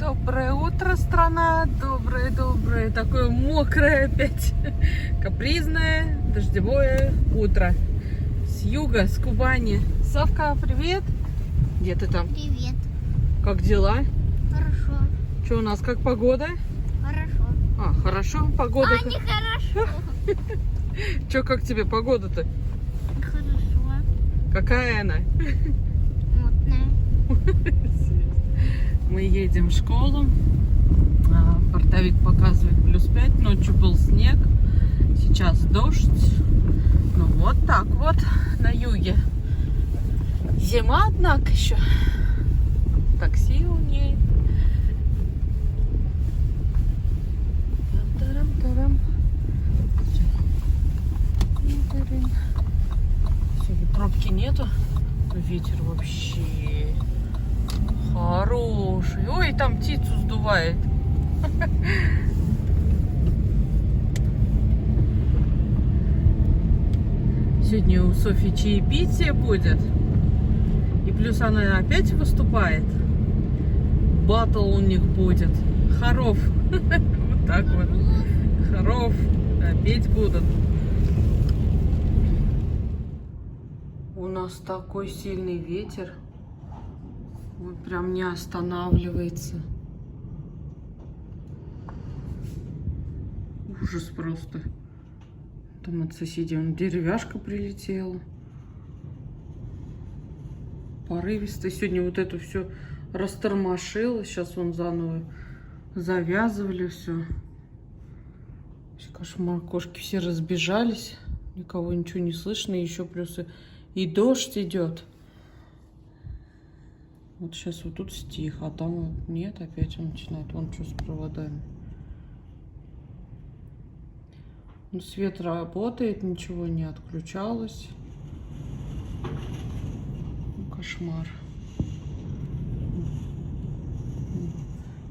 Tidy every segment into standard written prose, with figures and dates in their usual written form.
Доброе утро, страна. Доброе, такое мокрое опять. Капризное, дождевое утро. С юга, с Кубани. Савка, привет. Где ты там? Привет. Как дела? Хорошо. Что у нас, как погода? Хорошо. Хорошо, погода. А, нехорошо. Что, как тебе погода-то? Хорошо. Какая она? Мутная. Мы едем в школу. Бортовик показывает +5. Ночью был снег. Сейчас дождь. Ну вот так вот на юге. Зима, однако, еще. Такси у ней. Тарам-тарам. Сегодня пробки нету. Ветер вообще хороший. Ой, там птицу сдувает. Сегодня у Софьи чаепитие будет. И плюс она опять выступает. Баттл у них будет. Хоров. Вот так вот. Хоров. Петь будут. У нас такой сильный ветер. Он прям не останавливается. Ужас просто. Там от соседей деревяшка прилетела. Порывисто. Сегодня вот это все растормошило. Сейчас он заново завязывали все. Кошмар. Кошки все разбежались. Никого ничего не слышно. Еще плюс и дождь идет. Вот сейчас вот тут стих, а там вот нет, опять он начинает. Вон что с проводами. Ну, свет работает, ничего не отключалось. Ну, кошмар.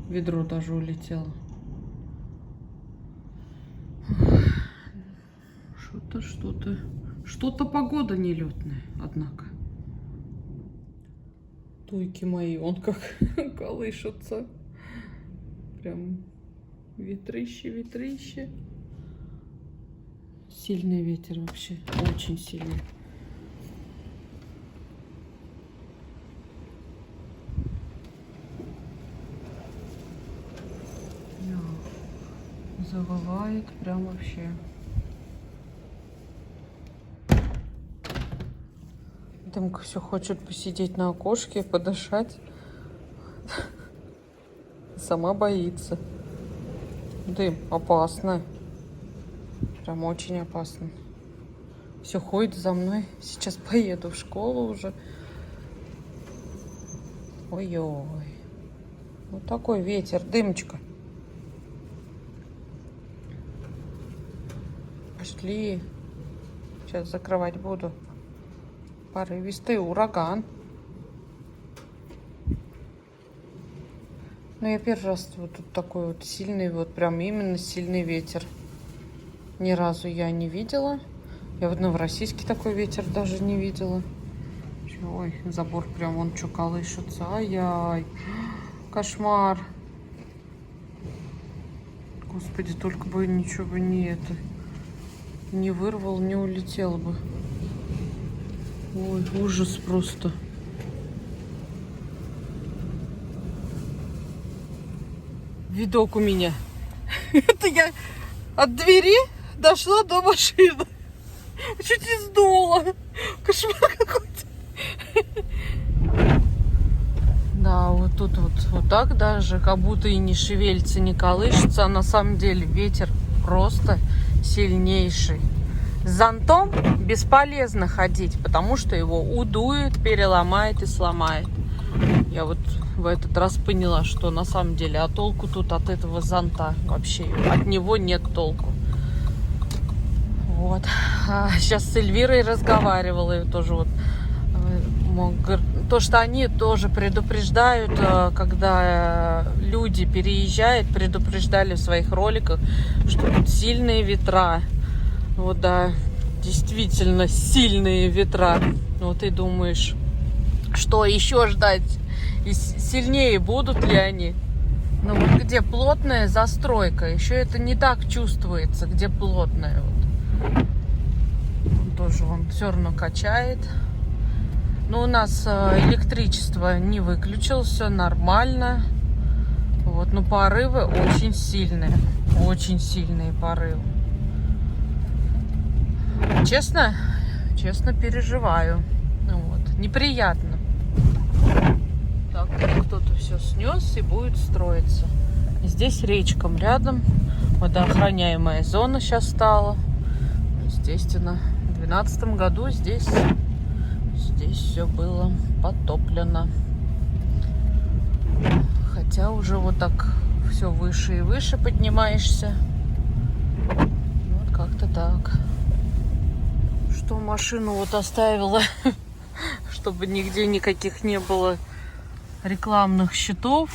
Ведро даже улетело. Что-то погода нелетная, однако. Туйки мои, он как колышется. Прям ветрыще. Сильный ветер вообще, очень сильный. Завывает прям вообще. Дымка все хочет посидеть на окошке, подышать. Сама боится. Дым опасно. Прям очень опасно. Все ходит за мной. Сейчас поеду в школу уже. Ой-ой. Вот такой ветер. Дымочка. Пошли. Сейчас закрывать буду. Порывистый ураган. Ну, я первый раз вот тут такой вот сильный, вот прям именно сильный ветер. Ни разу я не видела. Я в Новороссийске такой ветер даже не видела. Ой, забор прям он что колышется. Ай-яй. Кошмар. Господи, только бы ничего бы не вырвал, не улетел бы. Ой, ужас просто. Видок у меня. Это я от двери дошла до машины. Чуть не сдула. Кошмар какой-то. Да, вот тут вот так даже, как будто и не шевелится, не колышется. А на самом деле ветер просто сильнейший. С зонтом бесполезно ходить, потому что его удует, переломает и сломает. Я вот в этот раз поняла, что на самом деле а толку тут от этого зонта вообще, от него нет толку. Вот. Сейчас с Эльвирой разговаривала, и тоже вот то, что они тоже предупреждают, когда люди переезжают, предупреждали в своих роликах, что тут сильные ветра. Вот, да, действительно сильные ветра. Вот и думаешь, что еще ждать? И сильнее будут ли они? Ну вот где плотная застройка, еще это не так чувствуется, где плотная. Вот. Он тоже он все равно качает. Но у нас электричество не выключилось, все нормально. Вот, но порывы очень сильные порывы. Честно переживаю. Ну вот, неприятно. Так, кто-то все снес и будет строиться. Здесь речком рядом. Водоохраняемая зона сейчас стала. Естественно, в 2012 году здесь все было потоплено. Хотя уже вот так все выше и выше поднимаешься. Вот как-то так. Что машину вот оставила, чтобы нигде никаких не было рекламных щитов,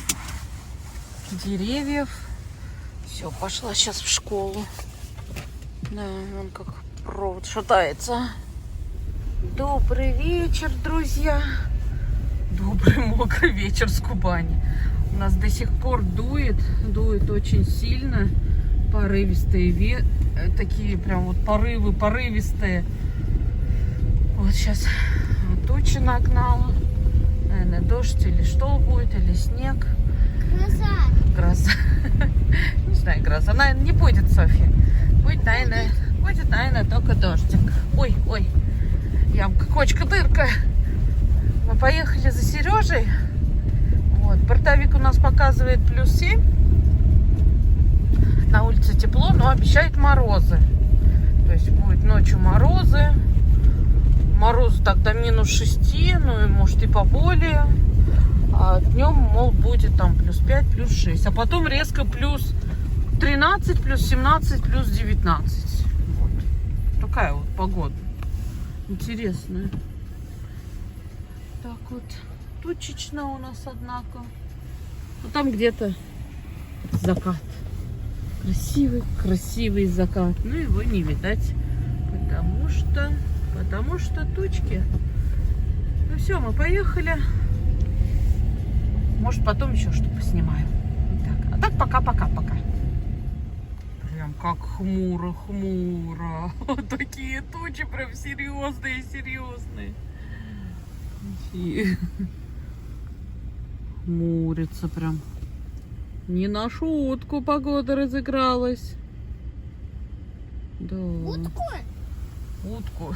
деревьев. Все, пошла сейчас в школу. Да, он как провод шатается. Добрый вечер, друзья. Добрый мокрый вечер с Кубани. У нас до сих пор дует очень сильно. Порывистые такие прям вот порывы порывистые. Вот сейчас тучи нагнала. Наверное, дождь или что будет, или снег. Гроза. Не знаю, гроза. Наверное, не будет, Софья. Будет, наверное, только дождик. Ой, ямка, кочка, дырка. Мы поехали за Сережей. Вот, бортовик у нас показывает +7. На улице тепло, но обещают морозы. То есть будет ночью морозы. Морозы так до -6, ну и может и поболее. А днем, мол, будет там +5, +6. А потом резко +13, +17, +19. Вот. Такая вот погода. Интересная. Так вот, тучечно у нас, однако. Ну там где-то закат. Красивый закат. Но его не видать, потому что тучки. Ну все, мы поехали. Может, потом еще что поснимаем. Так. А так пока. Прям как хмуро. Вот такие тучи прям серьезные. Хмурится прям. Не на шутку погода разыгралась. Да. Утку? Утку.